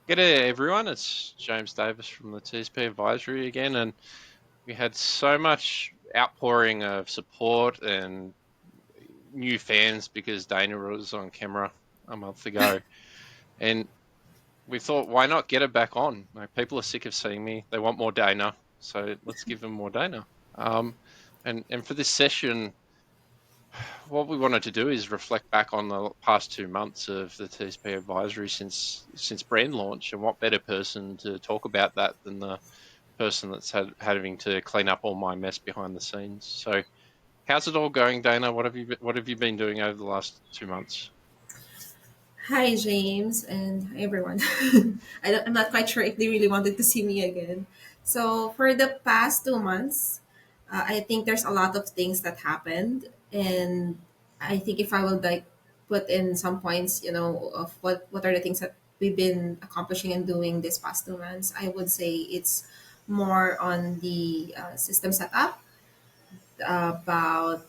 G'day everyone, it's James Davis from the TSP Advisory again, and we had so much outpouring of support and new fans because Danah was on camera a month ago, and we thought, why not get her back on? Like, people are sick of seeing me; they want more Danah, so let's give them more Danah. Um, and for this session, what we wanted to do is reflect back on the past 2 months of the TSP Advisory since brand launch, and what better person to talk about that than the person that's having to clean up all my mess behind the scenes. So, how's it all going, Danah? What have you been doing over the last 2 months? Hi, James, and hi, everyone. I'm not quite sure if they really wanted to see me again. So, for the past 2 months, I think there's a lot of things that happened. And I think if I will like put in some points, of what are the things that we've been accomplishing and doing this past 2 months, I would say it's more on the system setup, about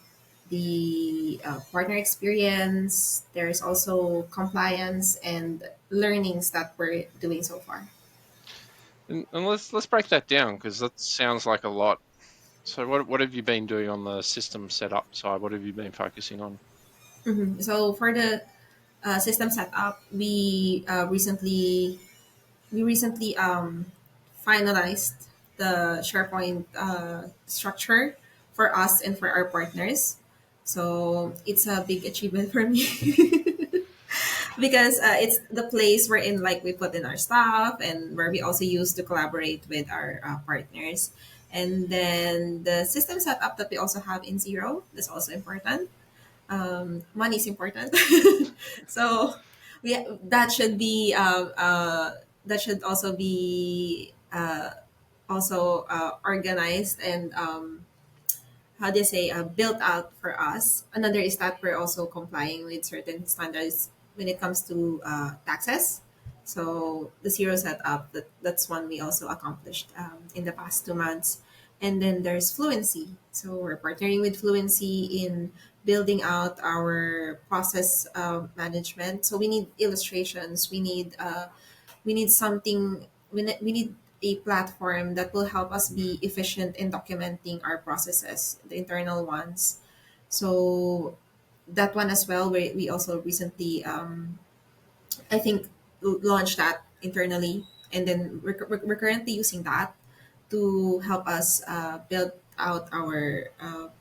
the partner experience. There's also compliance and learnings that we're doing so far. And let's break that down because that sounds like a lot. So, what have you been doing on the system setup side? What have you been focusing on? So for the system setup, we recently finalized the SharePoint structure for us and for our partners. So it's a big achievement for me. Because it's the place wherein like we put in our stuff and where we also use to collaborate with our partners. And then the system setup that we also have in Zero, that's also important. Money is important. So we that should also be organized and how do you say, built out for us. Another is that we're also complying with certain standards when it comes to taxes. So the zero setup, that's one we also accomplished in the past 2 months. And then there's Fluency. So we're partnering with Fluency in building out our process management. So we need illustrations. We need something. We need a platform that will help us be efficient in documenting our processes, the internal ones. So that one as well, we also recently, I think, launched that internally, and then we're currently using that to help us build out our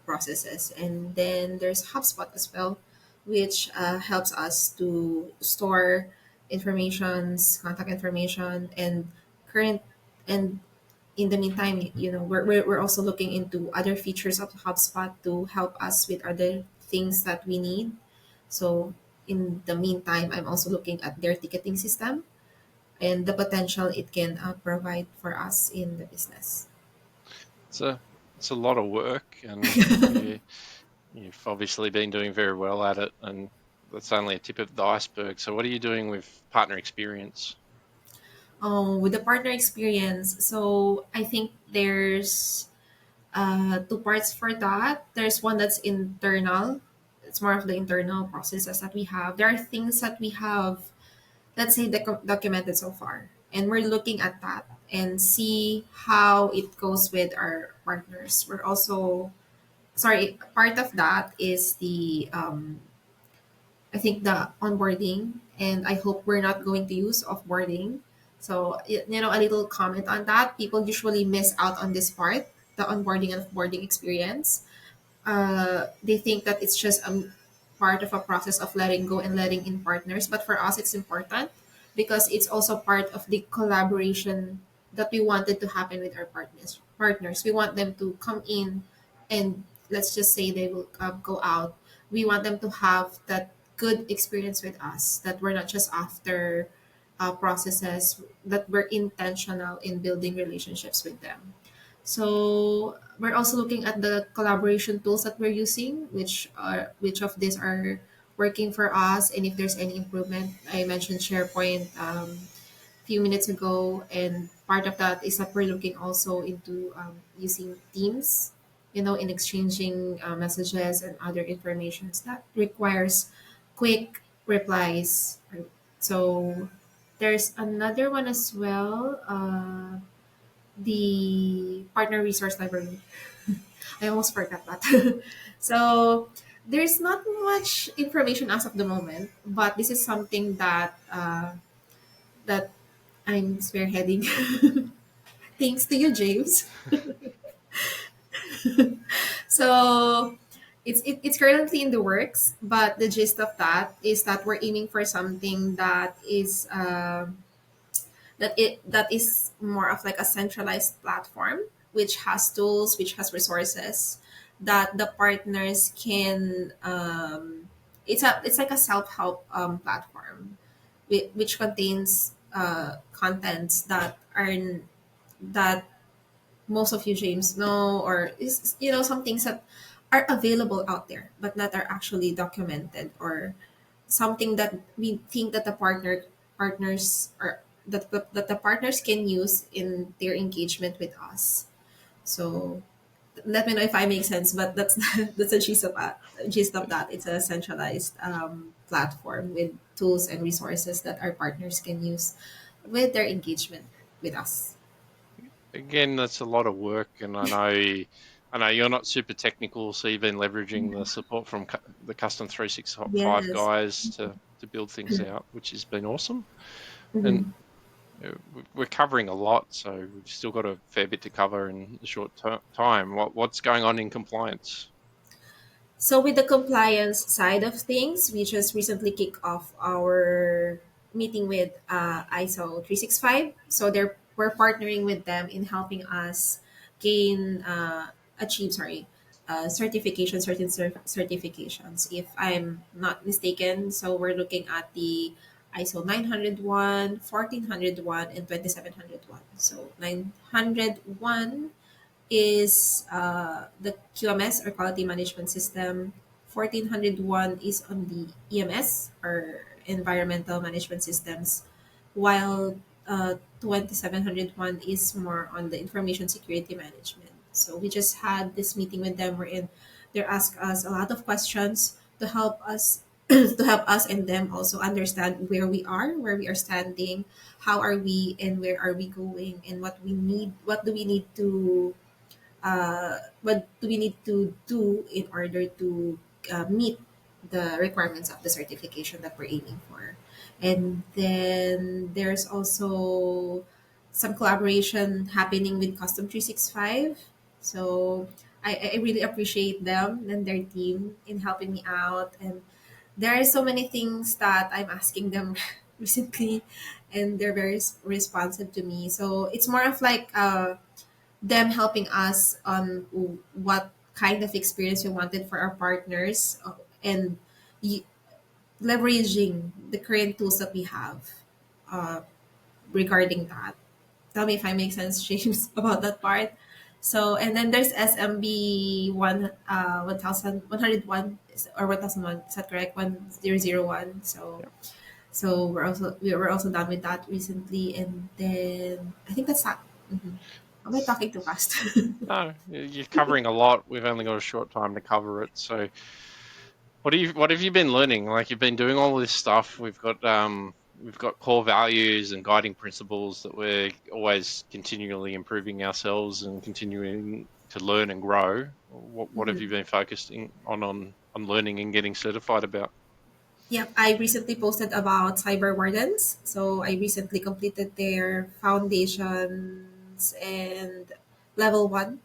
processes. And then there's HubSpot as well, which helps us to store informations, contact information, and current. And in the meantime, we're also looking into other features of HubSpot to help us with other things that we need. So in the meantime, I'm also looking at their ticketing system and the potential it can provide for us in the business. It's a it's a lot of work, and you've obviously been doing very well at it, and that's only a tip of the iceberg. So, what are you doing with partner experience? With the partner experience, so I think there's two parts for that. There's one that's internal. It's more of the internal processes that we have. There are things that we have, let's say, documented so far, and we're looking at that and see how it goes with our partners. We're also, sorry, part of that is the I think the onboarding, and I hope we're not going to use offboarding. So, a little comment on that. People usually miss out on this part, the onboarding and offboarding experience. They think that it's just a part of a process of letting go and letting in partners. But for us, it's important because it's also part of the collaboration that we wanted to happen with our partners. Partners, we want them to come in, and let's just say they will go out. We want them to have that good experience with us. That we're not just after processes. That we're intentional in building relationships with them. So we're also looking at the collaboration tools that we're using, which of these are working for us, and if there's any improvement. I mentioned SharePoint a few minutes ago, and part of that is that we're looking also into using Teams, in exchanging messages and other informations that requires quick replies. Right? So There's another one as well, the partner resource library. I almost forgot that. So there's not much information as of the moment, but this is something that I'm spearheading. Thanks to you, James. So it's currently in the works, but the gist of that is that we're aiming for something that is more of like a centralized platform, which has tools, which has resources that the partners can. It's like a self help platform, which contains contents that most of you James know, or is some things that are available out there but not are actually documented, or something that we think that the partners are that the partners can use in their engagement with us. So let me know if I make sense, but that's that's the gist of that. It's a centralized platform with tools and resources that our partners can use with their engagement with us. Again, that's a lot of work, and I know you're not super technical, so you've been leveraging the support from the Custom 365 Yes. guys to build things out, which has been awesome. And Mhm. we're covering a lot, so we've still got a fair bit to cover in a short time. What's going on in compliance? So with the compliance side of things, we just recently kicked off our meeting with ISO 365. So we're partnering with them in helping us gain achieve certifications, if I'm not mistaken. So we're looking at the ISO 901, 1401, and 2701. So 901 is the QMS, or quality management system. 1401 is on the EMS, or environmental management systems, while 2701 is more on the information security management. So we just had this meeting with them wherein they asked us a lot of questions to help us to help us and them also understand where we are standing, how are we, and where are we going, and what do we need to what do we need to do in order to meet the requirements of the certification that we're aiming for. And then there's also some collaboration happening with Custom 365. So I really appreciate them and their team in helping me out. And there are so many things that I'm asking them recently, and they're very responsive to me. So it's more of like them helping us on what kind of experience we wanted for our partners, and y- leveraging the current tools that we have uh, regarding that. Tell me if I make sense, James, about that part. So, and then there's SMB 1101, or 1001, is that correct? 1001. So, Yep. we were also done with that recently, and then I think that's that. Mhm. Am I talking too fast? No, you're covering a lot. We've only got a short time to cover it. So, what have you been learning? Like, you've been doing all this stuff. We've got core values and guiding principles that we're always continually improving ourselves and continuing to learn and grow. What have you been focusing on learning and getting certified about? Yep, I recently posted about cyber wardens. So I recently completed their foundations and level one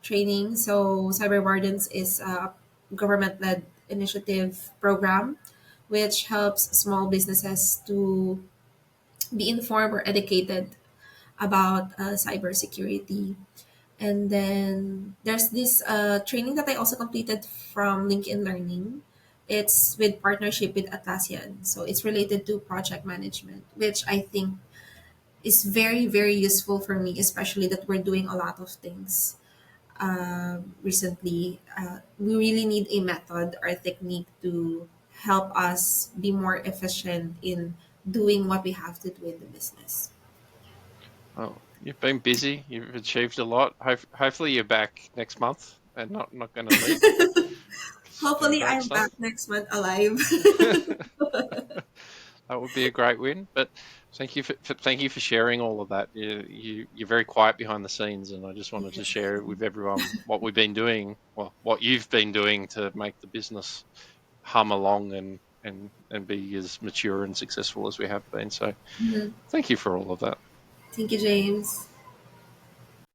training. So cyber wardens is a government-led initiative program which helps small businesses to be informed or educated about cybersecurity. And then there's this training that I also completed from LinkedIn Learning. It's with partnership with Atlassian. So it's related to project management, which I think is very, very useful for me, especially that we're doing a lot of things recently. We really need a method or a technique to help us be more efficient in doing what we have to do in the business. Well, you've been busy. You've achieved a lot. Hopefully, you're back next month and not going to leave. 'Cause you're doing Hopefully, great I'm back stuff. next month alive. That would be a great win. But thank you for sharing all of that. You're very quiet behind the scenes, and I just wanted to Yes. share with everyone what we've been doing, well, what you've been doing to make the business hum along and be as mature and successful as we have been. So Mhm. thank you for all of that. Thank you, James.